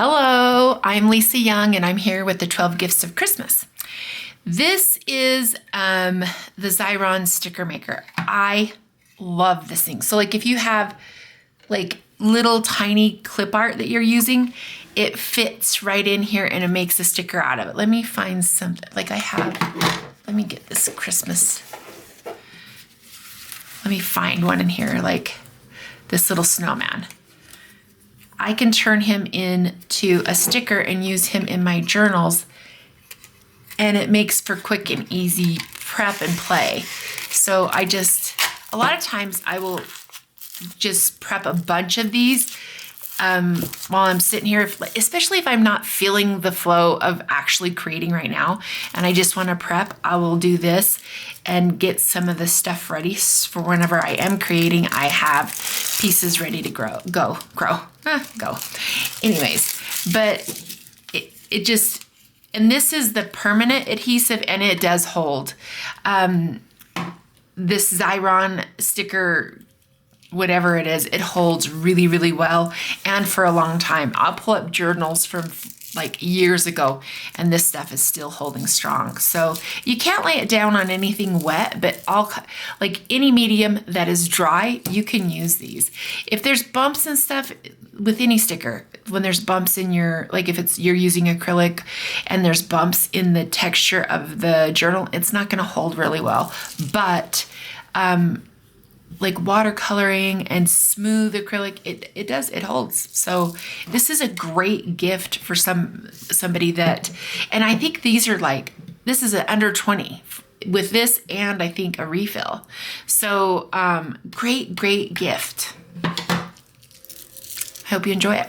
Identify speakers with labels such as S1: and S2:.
S1: Hello, I'm Lisa Young and I'm here with the 12 Gifts of Christmas. This is the Xyron Sticker Maker. I love this thing. So like if you have like little tiny clip art that you're using, it fits right in here and it makes a sticker out of it. Let me find something like let me get this Christmas. Let me find one in here, like this little snowman. I can turn him into a sticker and use him in my journals, and it makes for quick and easy prep and play. So a lot of times I will just prep a bunch of these while I'm sitting here, especially if I'm not feeling the flow of actually creating right now and I just want to prep. I will do this and get some of the stuff ready for whenever I am creating. I have pieces ready to go. Anyways, but it just, and this is the permanent adhesive and it does hold. This Xyron sticker, whatever it is, it holds really, really well and for a long time. I'll pull up journals from like years ago and this stuff is still holding strong. So you can't lay it down on anything wet, but like any medium that is dry, you can use these. If there's bumps and stuff with any sticker, when there's bumps in like if you're using acrylic and there's bumps in the texture of the journal, it's not gonna hold really well. But like watercoloring and smooth acrylic, it holds. So this is a great gift for somebody that, and I think these are like, this is under 20 with this and I think a refill. So great gift. I hope you enjoy it.